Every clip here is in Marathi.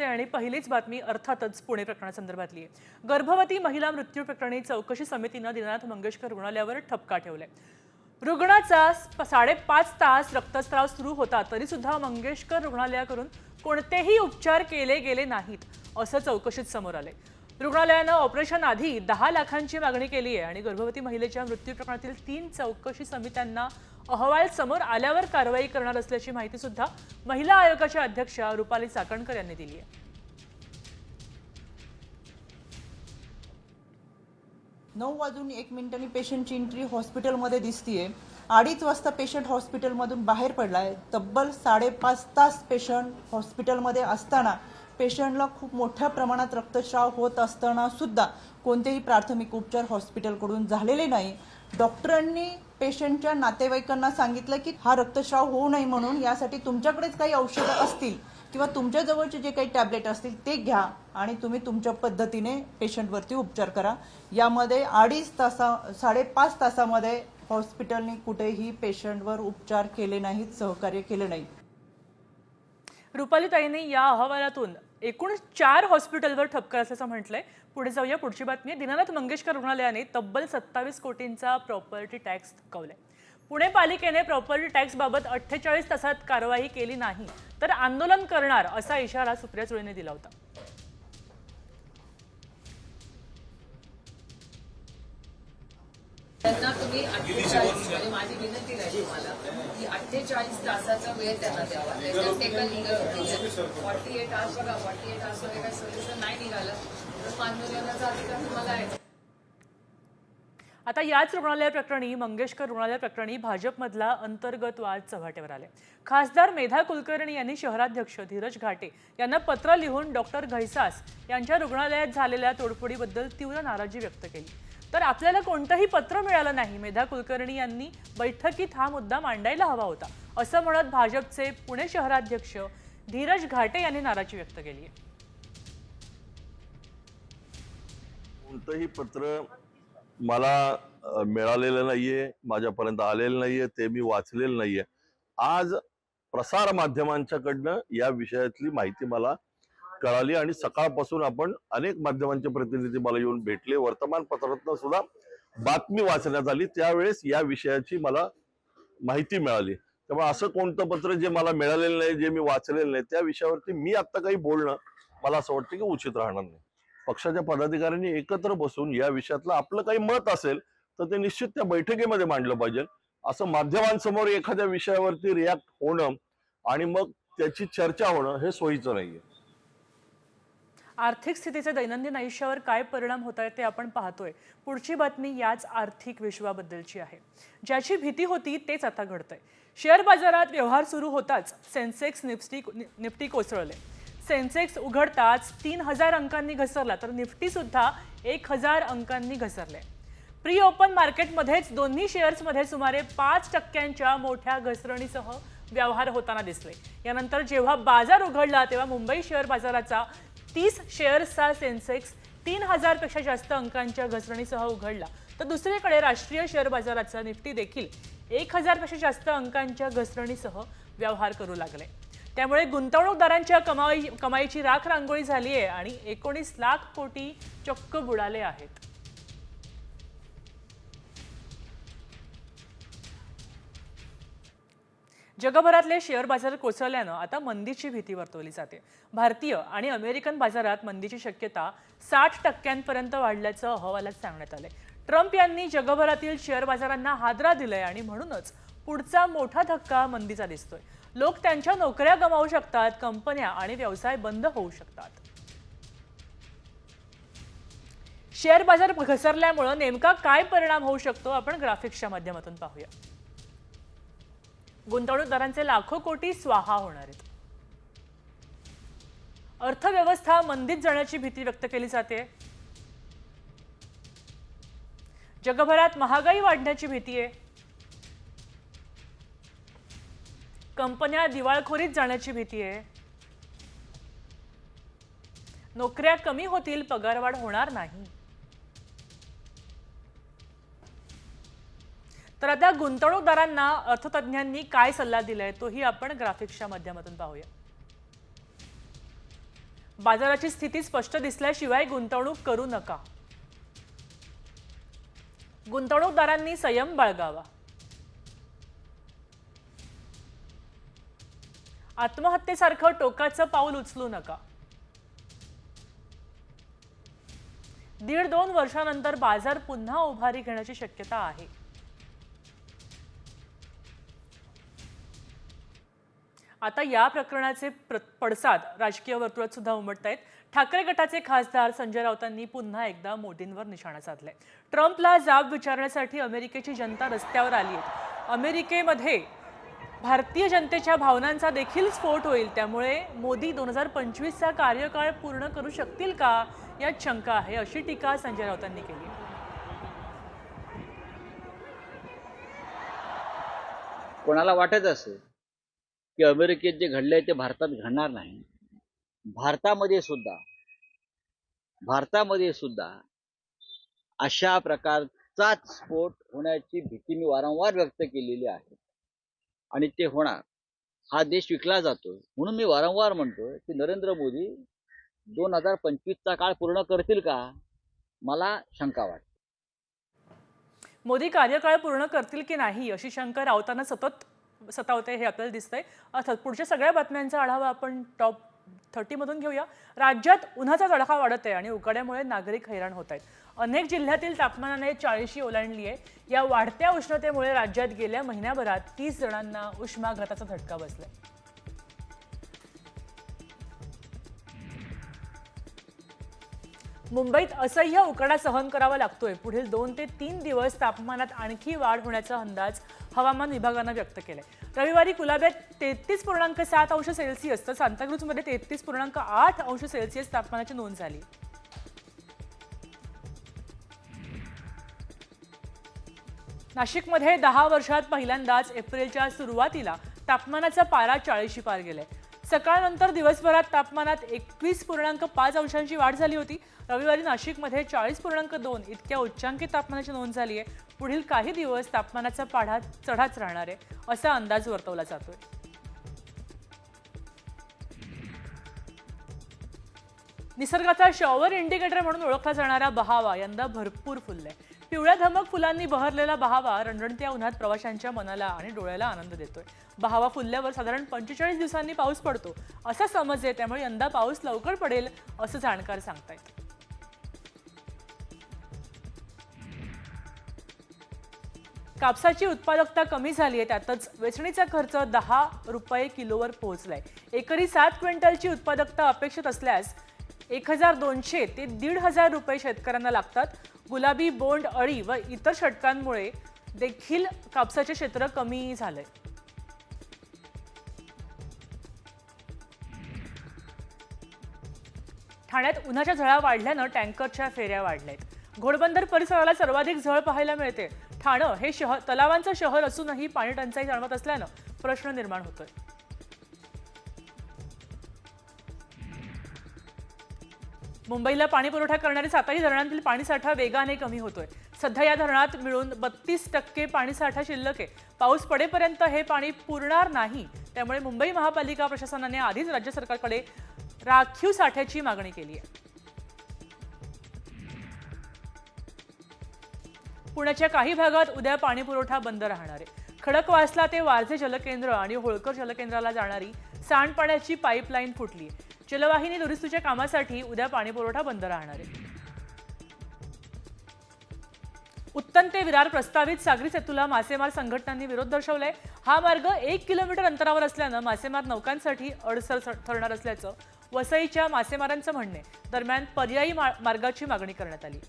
आणि पहिलीच बातमी अर्थातच पुणे प्रकरणासंदर्भातली आहे। गर्भवती महिला मृत्यू प्रकरणी चौकशी समितीने दीनानाथ मंगेशकर रुग्णालयावर ठपका ठेवलाय। रुग्णाचा 5.5 तास रक्तस्राव सुरू होता तरी सुद्धा मंगेशकर रुग्णालयाकडून कोणतेही उपचार केले गेले नाहीत असं चौकशीत समोर आले। रुग्णालयाने ऑपरेशन आधी 10 लाखांची मागणी केली आहे आणि गर्भवती महिलेच्या मृत्यू प्रकरणातील 3 चौकशी समित्यांना अहवाल समोर आल्यावर कारवाई करणार असल्याची माहिती सुद्धा महिला आयोगाच्या अध्यक्षा रुपाली चाकणकर यांनी दिली आहे। 9:01 पेशंटची एंट्री हॉस्पिटलमध्ये दिसतीये। 2:30 वाजता पेशंट हॉस्पिटलमधून बाहेर पडलाय। तब्बल 5.5 तास पेशंट हॉस्पिटलमध्ये असताना पेशंटला खूप मोठ्या प्रमाणात रक्तस्राव होत असताना सुद्धा कोणतेही प्राथमिक उपचार हॉस्पिटलकडून झालेले नाही। डॉक्टरांनी पेशंटच्या नातेवाईकांना सांगितलं की हा रक्तस्राव होऊ नये म्हणून यासाठी तुमच्याकडेच काही औषधं असतील किंवा तुमच्या जवळचे जे काही टॅबलेट असतील ते घ्या आणि तुम्ही तुमच्या पद्धतीने पेशंटवरती उपचार करा। यामध्ये 5.5 तासामध्ये हॉस्पिटलने कुठेही पेशंटवर उपचार केले नाहीत, सहकार्य केले नाही। रुपालीताईंनी या अहवालातून एकूण 4 हॉस्पिटलवर ठपका असल्याचं म्हटलंय। पुढे जाऊया, पुढची बातमी आहे। दीनानाथ मंगेशकर रुग्णालयाने तब्बल 27 कोटींचा प्रॉपर्टी टॅक्स थकवलाय। पुणे पालिकेने प्रॉपर्टी टॅक्स बाबत 48 तासात कारवाई केली नाही तर आंदोलन करणार असा इशारा सुप्रिया सुळेंनी दिला होता। त्यांना तुम्ही 48 म्हणजे माझी विनंती राहील तुम्हाला की 48 तासाचा वेळ त्यांना द्यावा। त्याच्यात ते काही लिगल 48 तास बघा, 48 तासमध्ये काही सोल्युशन नाही निघालं तर आंदोलनाचा अधिकार तुम्हाला आहे। आता याच रुग्णालय प्रकरणी मंगेशकर रुग्णालय प्रकरणी भाजपमधला अंतर्गत वाद चव्हाट्यावर आले। खासदार मेधा कुलकर्णी यांनी शहराध्यक्ष धीरज घाटे यांना पत्र लिहून डॉक्टर घैसास यांच्या रुग्णालयात झालेल्या तोडफोडीबद्दल तीव्र नाराजी व्यक्त केली। तर आपल्याला कोणतंही पत्र मिळालं नाही, मेधा कुलकर्णी यांनी बैठकीत हा मुद्दा मांडायला हवा होता असं म्हणत भाजपचे पुणे शहराध्यक्ष धीरज घाटे यांनी नाराजी व्यक्त केली आहे। कोणतंही पत्र मला मिळालेलं नाहीये, माझ्यापर्यंत आलेलं नाहीये, ते मी वाचलेलं नाहीये। आज प्रसार माध्यमांच्याकडनं या विषयातली माहिती मला कळाली आणि सकाळपासून आपण अनेक माध्यमांचे प्रतिनिधी मला येऊन भेटले, वर्तमानपत्रातनं सुद्धा बातमी वाचण्यात आली, त्यावेळेस या विषयाची मला माहिती मिळाली। त्यामुळे असं कोणतं पत्र जे मला मिळालेलं नाही, जे मी वाचलेलं नाही, त्या विषयावरती मी आता काही बोलणं मला असं वाटतं की उचित राहणार नाही। पक्षाच्या पदाधिकाऱ्यांनी एकत्र बसून या विषयातलं आपलं काही मत असेल तर ते निश्चित त्या बैठकीमध्ये मांडलं पाहिजे। असं माध्यमांसमोर एखाद्या विषयावरती रिॲक्ट होणं आणि मग त्याची चर्चा होणं हे सोयीचं नाहीये। आर्थिक स्थितीचे दैनंदिन आयुष्यावर काय परिणाम होत आहेत ते आपण पाहतोय। पुढची बातमी याच आर्थिक विश्वाबद्दलची आहे। ज्याची भीती होती तेच आता घडतंय। शेअर बाजारात व्यवहार सुरू होताच सेन्सेक्स निफ्टी कोसळले। सेन्सेक्स उघडताच 3000 अंकांनी घसरला तर निफ्टी सुद्धा 1000 अंकांनी घसरले। प्री ओपन मार्केटमध्येच दोन्ही शेअर्समध्ये सुमारे 5% मोठ्या घसरणीसह व्यवहार होताना दिसले। यानंतर जेव्हा बाजार उघडला तेव्हा मुंबई शेअर बाजाराचा 30 शेअर्सचा सेन्सेक्स 3000 पेक्षा जास्त अंकांच्या घसरणीसह उघडला तर दुसरीकडे राष्ट्रीय शेअर बाजाराचा निफ्टी देखील 1000 पेक्षा जास्त अंकांच्या घसरणीसह व्यवहार करू लागले। त्यामुळे गुंतवणूकदारांच्या कमाईची राख रांगोळी झाली आहे आणि 19 लाख कोटी चक्क बुडाले आहेत। जगभरातले शेअर बाजार कोसळल्यानं आता मंदीची भीती वर्तवली जाते। भारतीय आणि अमेरिकन बाजारात मंदीची शक्यता 60% वाढल्याचं अहवालात सांगण्यात आले। ट्रम्प यांनी जगभरातील शेअर बाजारांना हादरा दिलाय आणि म्हणूनच पुढचा मोठा धक्का मंदीचा दिसतोय। लोक त्यांच्या नोकऱ्या गमावू शकतात, कंपन्या आणि व्यवसाय बंद होऊ शकतात। शेअर बाजार घसरल्यामुळे नेमका काय परिणाम होऊ शकतो आपण ग्राफिक्सच्या माध्यमातून पाहूया। गुंतवणूकदारांचे लाखो कोटी स्वाहा होणार आहेत। अर्थव्यवस्था मंदीत जाण्याची भीती व्यक्त केली जाते। जगभरात महागाई वाढण्याची भीती आहे। कंपन्या दिवाळखोरीत जाण्याची भीती आहे। नोकऱ्या कमी होतील, पगारवाढ होणार नाही। तर आता गुंतवणूकदारांना अर्थतज्ञांनी काय सल्ला दिलाय तोही आपण ग्राफिक्सच्या माध्यमातून पाहूया। बाजाराची स्थिती स्पष्ट दिसल्याशिवाय गुंतवणूक करू नका. गुंतवणूकदारांनी संयम बाळगावा. आत्महत्येसारखं टोकाचं पाऊल उचलू नका. 1.5-2 वर्षानंतर बाजार पुन्हा उभारी घेण्याची शक्यता आहे. आता या प्रकरणाचे पडसाद राजकीय वर्तुळात सुद्धा उमटत आहेत. ठाकरे गटाचे खासदार संजय राऊतांनी पुन्हा एकदा मोदींवर निशाणा साधलाय. ट्रम्पला जाब विचारण्यासाठी अमेरिकेची जनता रस्त्यावर आली आहे. अमेरिकेमध्ये भारतीय जनतेच्या भावनांचा देखील स्फोट होईल. त्यामुळे मोदी 2025चा कार्यकाळ पूर्ण करू शकतील का यात शंका आहे, अशी टीका संजय राऊतांनी केली. कोणाला वाटत असेल की अमेरिकेत जे घडलंय ते भारतात घडणार नाही, भारतामध्ये सुद्धा अशा प्रकारचाच स्फोट होण्याची भीती मी वारंवार व्यक्त केलेली आहे आणि ते होणार. हा देश विकला जातो म्हणून मी वारंवार म्हणतोय की नरेंद्र मोदी 2025चा काळ पूर्ण करतील का, मला शंका वाटते. मोदी कार्यकाळ पूर्ण करतील की नाही अशी शंका राऊतांना सतत सतावते हे आपल्याला दिसतंय. अर्थात पुढच्या सगळ्या बातम्यांचा आढावा आपण टॉप 30 मधून घेऊया. राज्यात उन्हाचा तडाखा वाढत आहे आणि उकाड्यामुळे नागरिक हैराण होत आहेत. अनेक जिल्ह्यातील तापमानाने 40 ओलांडली आहे. या वाढत्या उष्णतेमुळे राज्यात गेल्या महिन्याभरात 30 जणांना उष्माघाताचा झटका बसलाय. मुंबईत असह्य उकाडा सहन करावा लागतोय. पुढील 2 ते 3 दिवस तापमानात आणखी वाढ होण्याचा अंदाज हवामान विभागानं व्यक्त केलाय. रविवारी कुलाब्यात 33.7 अंश सेल्सिअस तर सांताक्रूजमध्ये 33.8 अंश सेल्सिअस तापमानाची नोंद झाली. नाशिकमध्ये 10 वर्षात पहिल्यांदाच एप्रिलच्या सुरुवातीला तापमानाचा पारा 40शी पार गेलाय. सकाळनंतर दिवसभरात तापमानात 21.5 अंशांची वाढ झाली होती. रविवारी नाशिकमध्ये 40.2 इतक्या उच्चांकी तापमानाची नोंद झाली आहे. पुढील काही दिवस तापमानाचा पाढा चढाच राहणार आहे असा अंदाज वर्तवला जातोय. निसर्गाचा शॉवर इंडिकेटर म्हणून ओळखला जाणारा बहावा यंदा भरपूर फुललाय. पिवळ्या धमक फुलांनी बहरलेला बहावा रणरणत्या उन्हात प्रवाशांच्या मनाला आणि डोळ्याला आनंद देतोय. बहावा फुलल्यावर साधारण 45 दिवसांनी पाऊस पडतो असा समज आहे. त्यामुळे यंदा पाऊस लवकर पडेल असं जाणकार सांगतायत. कापसाची उत्पादकता कमी झाली आहे. त्यातच वेचणीचा खर्च 10 रुपये किलोवर पोहोचलाय. एकरी 7 क्विंटलची उत्पादकता अपेक्षित असल्यास 1200 ते 1500 रुपये शेतकऱ्यांना लागतात. गुलाबी बोंड अळी व इतर षटकांमुळे देखील कापसाचे क्षेत्र कमी झालंय. ठाण्यात उन्हाच्या झळा वाढल्यानं टँकरच्या फेऱ्या वाढल्यात. घोडबंदर परिसराला सर्वाधिक झळ पाहायला मिळते. ठाणं हे तलावांचं शहर असूनही पाणी टंचाई जाणवत असल्यानं प्रश्न निर्माण होतोय. मुंबईला पाणी पुरवठा करणारे 7ही धरणांतील पाणीसाठा वेगाने कमी होतोय. सध्या या धरणात मिळून 32% पाणीसाठा शिल्लक आहे. पाऊस पडेपर्यंत हे पाणी पुरणार नाही. त्यामुळे मुंबई महापालिका प्रशासनाने आधीच राज्य सरकारकडे राखीव साठ्याची मागणी केली आहे. पुण्याच्या काही भागात उद्या पाणी पुरवठा बंद राहणार आहे. खडकवासला ते वारजे जलकेंद्र आणि होळकर जलकेंद्राला जाणारी सांडपाण्याची पाईपलाईन फुटली. जलवाहिनी दुरुस्तीच्या कामासाठी उद्या पाणी पुरवठा बंद राहणार आहे. उत्तन ते विरार प्रस्तावित सागरी सेतूला मासेमार संघटनांनी विरोध दर्शवलाय. हा मार्ग 1 किलोमीटर अंतरावर असल्यानं मासेमार नौकांसाठी अडसर ठरणार असल्याचं वसईच्या मासेमारांचं म्हणणे. दरम्यान पर्यायी मार्गाची मागणी करण्यात आली.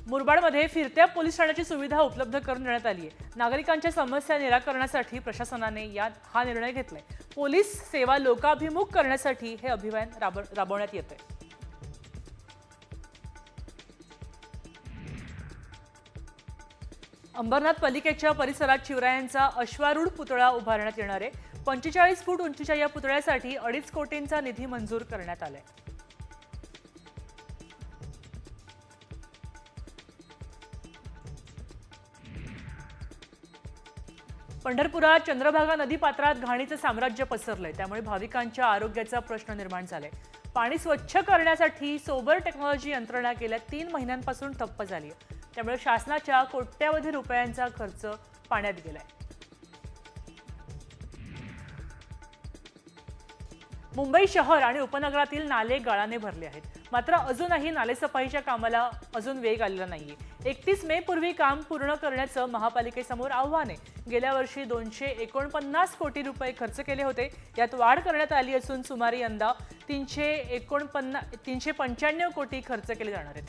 मुरबाडमध्ये फिरत्या पोलीस ठाण्याची सुविधा उपलब्ध करून देण्यात आली आहे. नागरिकांच्या समस्या निराकरणासाठी प्रशासनाने हा निर्णय घेतलाय. पोलीस सेवा लोकाभिमुख करण्यासाठी हे अभियान राबवण्यात येत आहे. अंबरनाथ पालिकेच्या परिसरात शिवरायांचा अश्वारूढ पुतळा उभारण्यात येणार आहे. 45 फूट उंचीच्या या पुतळ्यासाठी 2.5 कोटींचा निधी मंजूर करण्यात आलाय. पंढरपुरात चंद्रभागा नदीपात्रात घाणीचं साम्राज्य पसरलंय, त्यामुळे भाविकांच्या आरोग्याचा प्रश्न निर्माण झालाय. पाणी स्वच्छ करण्यासाठी सोबर टेक्नॉलॉजी यंत्रणा गेल्या 3 महिन्यांपासून ठप्प झाली आहे. त्यामुळे शासनाच्या कोट्यवधी रुपयांचा खर्च पाण्यात गेलाय. मुंबई शहर आणि उपनगरातील नाले गाळाने भरले आहेत, मात्र अजूनही नालेसफाईच्या कामाला वेग आलेला नाहीये. 31 मे पूर्वी काम पूर्ण करण्याचं महापालिकेसमोर आव्हान आहे. गेल्या वर्षी 249 कोटी रुपये खर्च केले होते, यात वाढ करण्यात आली असून सुमारे यंदा 395 कोटी खर्च केले जाणार आहेत.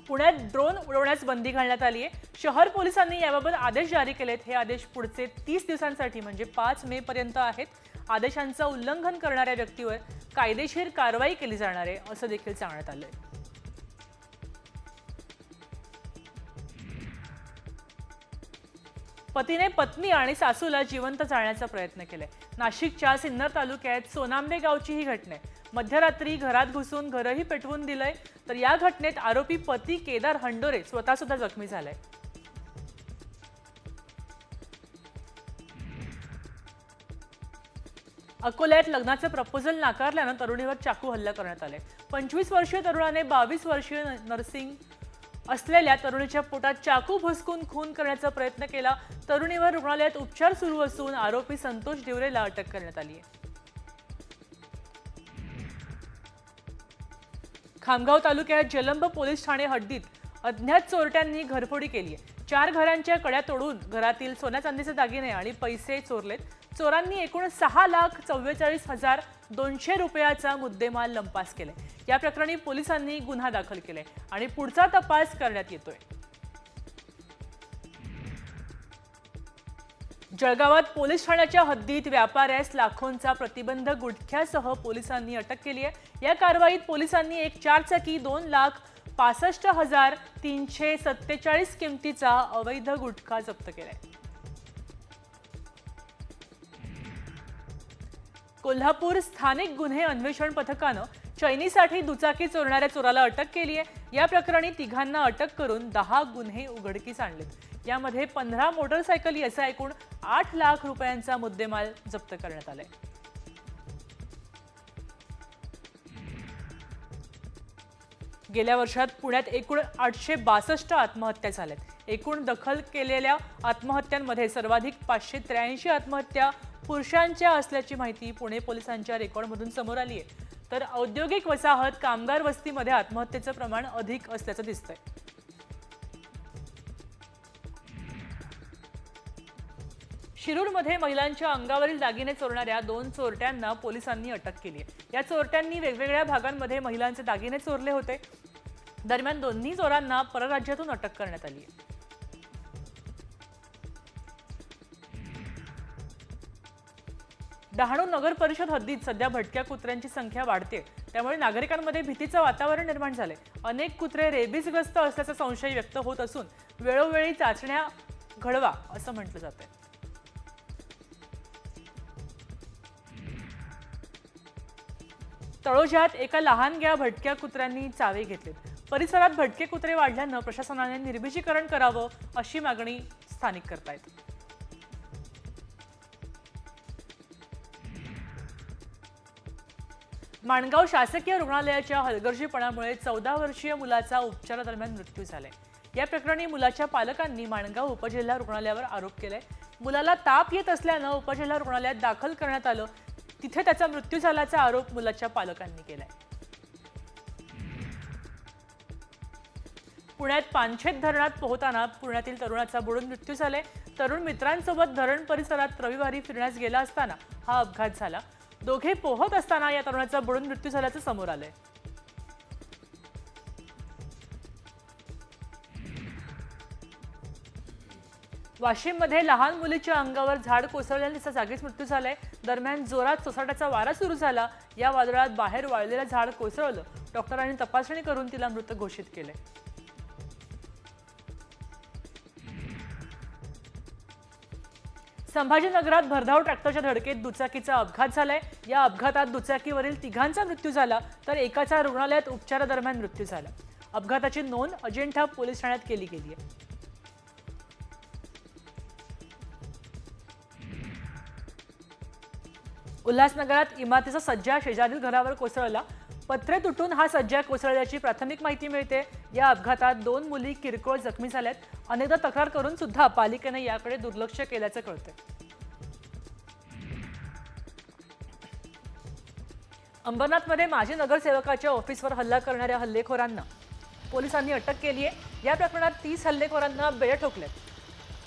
पुण्यात ड्रोन उडवण्यास बंदी घालण्यात आली आहे. शहर पोलिसांनी याबाबत आदेश जारी केलेत. हे आदेश पुढचे 30 दिवसांसाठी म्हणजे 5 मे पर्यंत आहेत. आदेशांचं उल्लंघन करणाऱ्या व्यक्तीवर कायदेशीर कारवाई केली जाणार आहे असं देखील सांगण्यात आलंय. पतीने पत्नी आणि सासूला जिवंत जाळण्याचा प्रयत्न केलाय. नाशिकच्या सिन्नर तालुक्यात सोनांबे गावची ही घटना आहे. मध्यरात्री घरात घुसून घरही पेटवून दिलंय. तर या घटनेत आरोपी पती केदार हंडोरे स्वतः सुद्धा जखमी झालाय. अकोल्यात लग्नाचं प्रपोजल नाकारल्यानं तरुणीवर चाकू हल्ला करण्यात आलाय. 25 वर्षीय तरुणाने 22 वर्षीय नर्सिंग असलेल्या तरुणीच्या पोटात चाकू भुसकून खून करण्याचा प्रयत्न केला. तरुणीवर रुग्णालयात उपचार सुरू असून आरोपी संतोष दिवरेला अटक करण्यात आली आहे. खामगाव तालुक्यात जलंब पोलीस ठाणे हद्दीत अज्ञात चोरट्यांनी घरफोडी केली आहे. 4 घरांच्या कड्या तोडून घरातील सोन्या चांदीचे दागिने आणि पैसे चोरलेत. चोरांनी एकूण 6,44,200 रुपयाचा मुद्देमाल लंपास केलाय. या प्रकरणी पोलिसांनी गुन्हा दाखल केलाय आणि पुढचा तपास करण्यात येतोय. जळगावात पोलीस ठाण्याच्या हद्दीत व्यापाऱ्यास लाखोंचा प्रतिबंध गुटख्यासह पोलिसांनी अटक केली आहे. या कारवाईत पोलिसांनी एक 4चाकी 2,65,347 किमतीचा अवैध गुटखा जप्त केलाय. कोल्हापूर स्थानिक गुन्हे अन्वेषण पथकानं चैनीसाठी दुचाकी चोरणाऱ्या चोराला अटक केली आहे. या प्रकरणी तिघांना अटक करून 10 गुन्हे उघडकीस आणलेत. यामध्ये 15 मोटरसायकली असा एकूण 8 लाख रुपयांचा मुद्देमाल जप्त करण्यात आलाय. गेल्या वर्षात पुण्यात एकूण 862 आत्महत्या झाल्यात. एकूण दखल केलेल्या आत्महत्यांमध्ये सर्वाधिक 583 आत्महत्या पुरुषांच्या असल्याची माहिती पुणे पोलिसांच्या रेकॉर्डमधून समोर आली आहे. तर औद्योगिक वसाहत कामगार वस्तीमध्ये आत्महत्येचं प्रमाण अधिक असल्याचं दिसतंय. शिरूरमध्ये महिलांच्या अंगावरील दागिने चोरणाऱ्या 2 चोरट्यांना पोलिसांनी अटक केली आहे. या चोरट्यांनी वेगवेगळ्या भागांमध्ये महिलांचे दागिने चोरले होते. दरम्यान दोन्ही चोरांना परराज्यातून अटक करण्यात आली आहे. डहाणू नगर परिषद हद्दीत सध्या भटक्या कुत्र्यांची संख्या वाढते. त्यामुळे नागरिकांमध्ये भीतीचं वातावरण निर्माण झालंय. अनेक कुत्रे रेबीजग्रस्त असल्याचा संशय व्यक्त होत असून वेळोवेळी चाचण्या घडवा असं म्हटलं जातंय. तळोज्यात एका लहानग्या भटक्या कुत्र्यांनी चावे घेतलेत. परिसरात भटके कुत्रे वाढल्यानं प्रशासनाने निर्बीजीकरण करावं अशी मागणी स्थानिक करतायत. माणगाव शासकीय रुग्णालयाच्या हलगर्जीपणामुळे 14 वर्षीय मुलाचा उपचारादरम्यान मृत्यू झालाय. या प्रकरणी मुलाच्या पालकांनी माणगाव उपजिल्हा रुग्णालयावर आरोप केलाय. मुलाला ताप येत असल्यानं उपजिल्हा रुग्णालयात दाखल करण्यात आलं. तिथे त्याचा मृत्यू झाल्याचा आरोप मुलाच्या पालकांनी केलाय. पुण्यात पानशेत धरणात पोहताना पुण्यातील तरुणाचा बुडून मृत्यू झालाय. तरुण मित्रांसोबत धरण परिसरात रविवारी फिरण्यास गेला असताना हा अपघात झाला. दोघे पोहत असताना या तरुणाचा बुडून मृत्यू झाल्याचं समोर आलंय. वाशिममध्ये लहान मुलीच्या अंगावर झाड कोसळल्याने तिचा जागीच मृत्यू झालाय. दरम्यान जोरात सोसाट्याचा वारा सुरू झाला. या वादळात बाहेर वाळलेलं झाड कोसळलं. डॉक्टरांनी तपासणी करून तिला मृत घोषित केले. संभाजीनगरात भरधाव ट्रॅक्टरच्या धडकेत दुचाकीचा अपघात झालाय. या अपघातात दुचाकीवरील 3घांचा मृत्यू झाला तर एकाचा रुग्णालयात उपचारादरम्यान मृत्यू झाला. अपघाताची नोंद अजिंठा पोलीस ठाण्यात केली गेली आहे. उल्हासनगरात इमारतीचा सज्जा शेजारील घरावर कोसळला. पत्रे तुटून हा सज्जा कोसळल्याची प्राथमिक माहिती मिळते. या अपघातात 2 मुली किरकोळ जखमी झाल्यात. अनेकदा तक्रार करून सुद्धा पालिकेने याकडे दुर्लक्ष केल्याचं कळतंय. अंबरनाथमध्ये माजी नगरसेवकाच्या ऑफिसवर हल्ला करणाऱ्या हल्लेखोरांना पोलिसांनी अटक केली आहे. या प्रकरणात 30 हल्लेखोरांना बेड्या ठोकल्यात,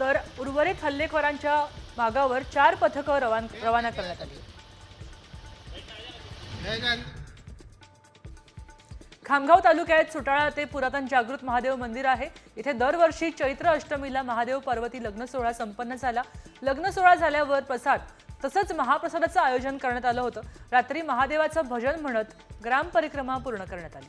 तर उर्वरित हल्लेखोरांच्या मागावर 4 पथकं रवाना करण्यात आली. खामगाव तालुक्यात सुटाळा ते पुरातन जागृत महादेव मंदिर आहे. इथे दरवर्षी चैत्र अष्टमीला महादेव पार्वती लग्न सोहळा संपन्न झाला. लग्न सोहळा झाल्यावर प्रसाद तसंच महाप्रसादाचं आयोजन करण्यात आलं होतं. रात्री महादेवाचं भजन म्हणत ग्राम परिक्रमा पूर्ण करण्यात आली.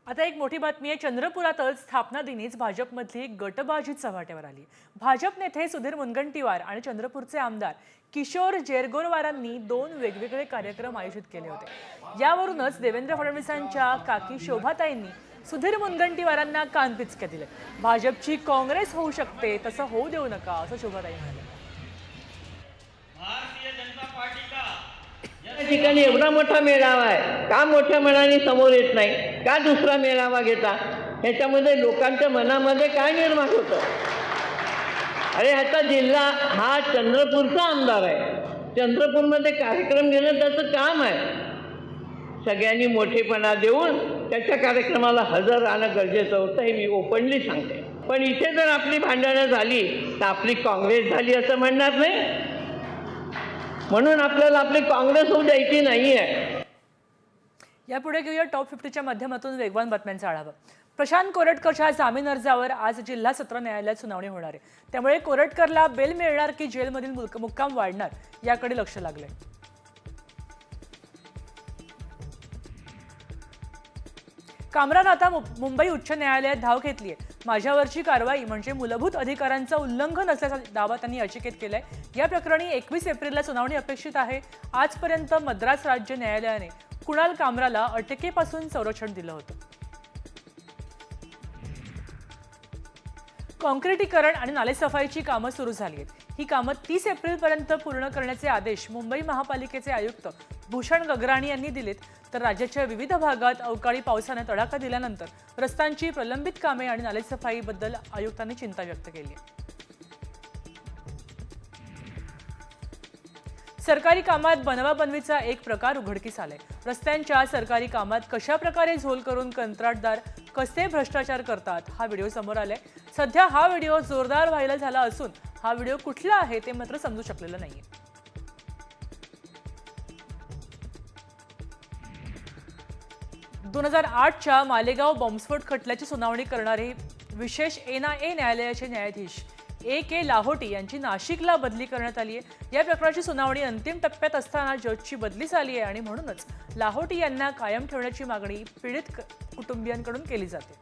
आता एक मोठी बातमी आहे. चंद्रपुरातच स्थापना दिनीच भाजपमधली गटबाजी चव्हाट्यावर आली. भाजप नेते सुधीर मुनगंटीवार आणि चंद्रपूरचे आमदार किशोर जेरगोरवारांनी 2 वेगवेगळे कार्यक्रम आयोजित केले होते. यावरूनच देवेंद्र फडणवीसांच्या काकी शोभाताईंनी सुधीर मुनगंटीवारांना कानपिचक्या दिले. भाजपची काँग्रेस होऊ शकते, तसं होऊ देऊ नका, असं शोभाताई म्हणाले. या ठिकाणी एवढा मोठा मेळावा आहे, का मोठ्या मनाने समोर येत नाही, का दुसरा मेळावा घेता? ह्याच्यामध्ये लोकांच्या मनामध्ये काय निर्माण होतं? अरे ह्याचा जिल्हा हा चंद्रपूरचा आमदार आहे. चंद्रपूरमध्ये कार्यक्रम घेणं त्याचं काम आहे. सगळ्यांनी मोठेपणा देऊन त्याच्या कार्यक्रमाला हजर राहणं गरजेचं होतं, हे मी ओपनली सांगते. पण इथे जर आपली भांडणं झाली तर आपली काँग्रेस झाली असं म्हणणार नाही. म्हणून आपल्याला आपली काँग्रेस होऊ द्यायची नाहीये. यापुढे घेऊया टॉप 50च्या माध्यमातून वेगवान बातम्यांचा आढावा. प्रशांत कोरटकरच्या जामीन अर्जावर आज जिल्हा सत्र न्यायालयात सुनावणी होणार आहे. त्यामुळे कोरटकरला बेल मिळणार की जेलमधील मुक्काम वाढणार, याकडे लक्ष लागलंय. कामरान आता मुंबई उच्च न्यायालयात धाव घेतली आहे. माझ्यावरची कारवाई म्हणजे मूलभूत अधिकारांचं उल्लंघन असल्याचा दावा त्यांनी याचिकेत केलाय. या प्रकरणी 21 एप्रिलला सुनावणी अपेक्षित आहे. आजपर्यंत मद्रास राज्य न्यायालयाने कुणाल कामराला अटकेपासून संरक्षण दिलं होतं. काँक्रिटीकरण आणि नालेसफाईची कामं सुरू झाली आहेत. ही कामं 30 एप्रिलपर्यंत पूर्ण करण्याचे आदेश मुंबई महापालिकेचे आयुक्त भूषण गगराणी यांनी दिलेत. तर राज्याच्या विविध भागात अवकाळी पावसाने तडाखा दिल्यानंतर रस्त्यांची प्रलंबित कामे आणि नालेसफाईबद्दल आयुक्तांनी चिंता व्यक्त केली आहे. सरकारी कामात बनवाबनवीचा एक प्रकार उघडकीस आलाय. रस्त्यांच्या सरकारी कामात कशा प्रकारे झोल करून कंत्राटदार कसे भ्रष्टाचार करतात, हा व्हिडिओ समोर आलाय. सध्या हा व्हिडिओ जोरदार व्हायरल झाला असून हा व्हिडिओ कुठला आहे ते मात्र समजू शकलेलं नाहीये. ...2008च्या मालेगाव बॉम्बस्फोट खटल्याची सुनावणी करणारे विशेष NIA न्यायालयाचे न्यायाधीश A.K. लाहोटी यांची नाशिकला बदली करण्यात आली आहे. या प्रकरणाची सुनावणी अंतिम टप्प्यात असताना जजची बदली झाली आहे आणि म्हणूनच लाहोटी यांना कायम ठेवण्याची मागणी पीडित कुटुंबियांकडून केली जाते.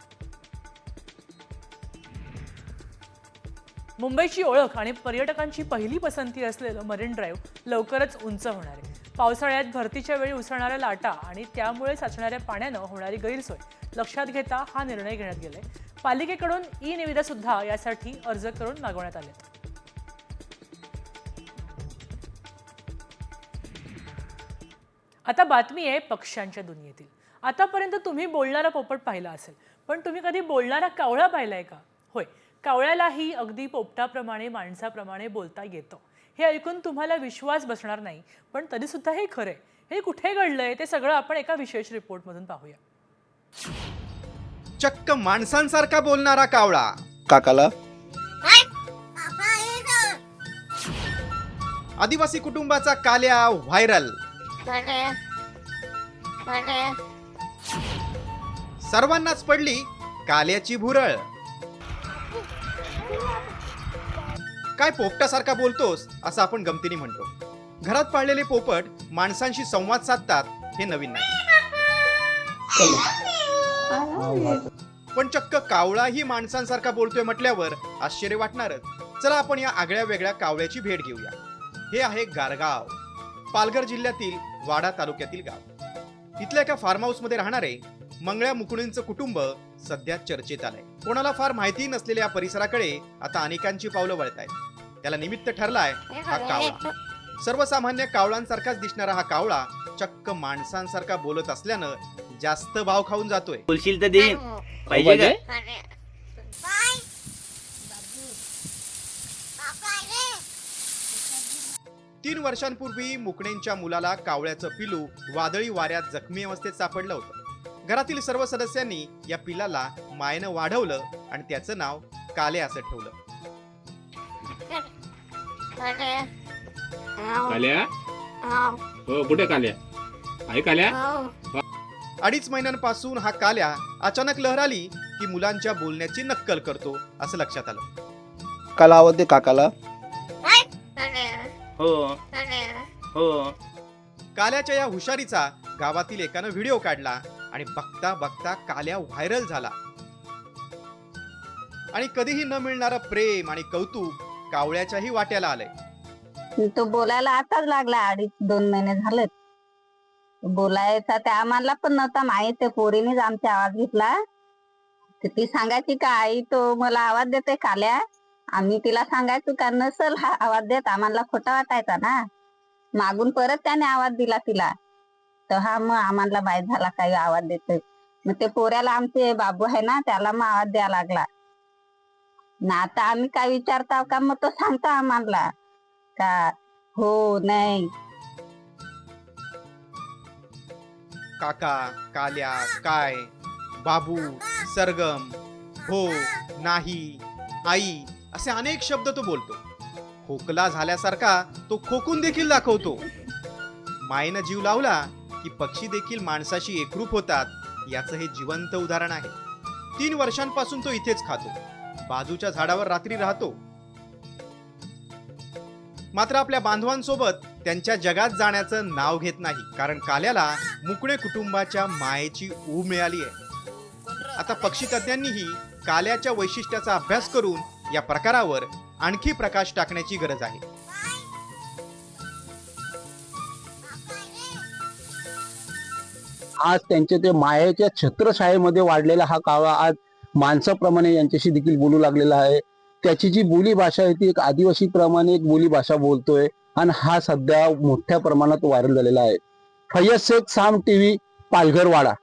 मुंबईची ओळख आणि पर्यटकांची पहिली पसंती असलेलं मरीन ड्राईव्ह लवकरच उंच होणार आहे. पावसाळ्यात भरतीच्या वेळी उसळणाऱ्या लाटा आणि त्यामुळे साचणाऱ्या पाण्यानं होणारी गैरसोय लक्षात घेता हा निर्णय घेण्यात गेलाय. पालिकेकडून ई-निविदा सुद्धा यासाठी अर्ज करून मागवण्यात आले. आता बातमी आहे पक्ष्यांच्या दुनियेतील. आतापर्यंत तुम्ही बोलणारा पोपट पाहिला असेल, पण तुम्ही कधी बोलणारा कावळा पाहिलाय का? होय, कावळ्यालाही अगदी पोपटाप्रमाणे माणसाप्रमाणे बोलता येतं. हे ऐकून तुम्हाला विश्वास बसणार नाही, पण तरी सुद्धा हे खरंय. हे कुठे घडलंय ते सगळं आपण एका विशेष रिपोर्टमधून पाहूया. चक्क माणसांसारखा बोलणारा कावळा. काकाला आदिवासी कुटुंबाचा काल्या व्हायरल. सर्वांनाच पडली काल्याची भुरळ. काय पोपटासारखा बोलतोस असं आपण गमतीने म्हणतो. घरात पाळलेले पोपट माणसांशी संवाद साधतात हे नवीन नाही, पण चक्क कावळाही माणसांसारखा बोलतोय म्हटल्यावर आश्चर्य वाटणारच. चला आपण या आगळ्या वेगळ्या कावळ्याची भेट घेऊया. हे आहे गारगाव, पालघर जिल्ह्यातील वाडा तालुक्यातील गाव. इथल्या एका फार्म हाऊस मध्ये राहणारे मंगळ्या मुकुंडेंचं कुटुंब सध्या चर्चेत आलंय. कोणाला फार माहिती नसलेल्या या परिसराकडे आता अनेकांची पावलं वळत आहेत. त्याला निमित्त ठरलाय हा कावळा. सर्वसामान्य कावळांसारखाच दिसणारा हा कावळा चक्क माणसांसारखा बोलत असल्यानं जास्त भाव खाऊन जातोय. बोलशील तर देईन पाहिजे काय? 3 वर्षांपूर्वी मुकणेंच्या मुलाला कावळ्याचं पिलू वादळी वाऱ्यात जखमी अवस्थेत सापडलं होतं. घरातील सर्व सदस्यांनी या पिलाला मायेनं वाढवलं आणि त्याचं नाव काले असं ठेवलं. काल्या हो कुठे काल्या आहे काल्या? 2.5 महिन्यांपासून हा काल्या अचानक लहराली की मुलांच्या बोलण्याची नक्कल करतो असं लक्षात आलं. काला आवडते काकाला. हो हो काल्याच्या या हुशारीचा गावातील एकानं व्हिडिओ काढला आणि बघता बघता काल्या व्हायरल झाला. आणि कधीही न मिळणारं प्रेम आणि कौतुक कावळ्याच्याही वाट्याला आलंय. तो बोलायला आताच लागला, 2.5 महिने झालेत. बोलायचा ते आम्हाला पण नव्हता माहित. त्या पोरीनेच आमचा आवाज घेतला. ती सांगायची का आई तो मला आवाज देते काल्या. आम्ही तिला सांगायचो का नसल हा आवाज देत, आम्हाला खोटा वाटायचा ना. मागून परत त्याने आवाज दिला तिला, तर हा मग आम्हाला माहित झाला काही आवाज देतोय. मग ते पोऱ्याला आमचे बाबू आहे ना त्याला मग आवाज द्यायला लागला ना. आता आम्ही काय विचारता का मग तो सांगता आम्हाला का हो नाही. काका, काल्या, काय, बाबू, सरगम, हो, नाही, आई असे अनेक शब्द तो बोलतो. खोकला झाल्यासारखा तो खोकून देखील दाखवतो. मायेनं जीव लावला की पक्षी देखील माणसाशी एकरूप होतात याचं हे जिवंत उदाहरण आहे. 3 वर्षांपासून तो इथेच खातो, बाजूच्या झाडावर रात्री राहतो. मात्र आपल्या बांधवांसोबत त्यांच्या जगात जाण्याचं नाव घेत नाही, कारण काल्याला मुकणे कुटुंबाच्या मायेची ऊब मिळाली आहे. आता पक्षी तज्ञांनीही काल्याच्या वैशिष्ट्याचा अभ्यास करून या प्रकारावर आणखी प्रकाश टाकण्याची गरज आहे. आज त्यांचे ते मायेच्या छत्रछायेमध्ये वाढलेला हा कावळा आज माणसाप्रमाणे यांच्याशी देखील बोलू लागलेला आहे. त्याची जी बोली भाषा आहे ती एक आदिवासी प्रमाणे एक बोली भाषा बोलतोय आणि हा सध्या मोठ्या प्रमाणात व्हायरल झालेला आहे. फैयद शेख, साम टीव्ही, पालघर वाडा.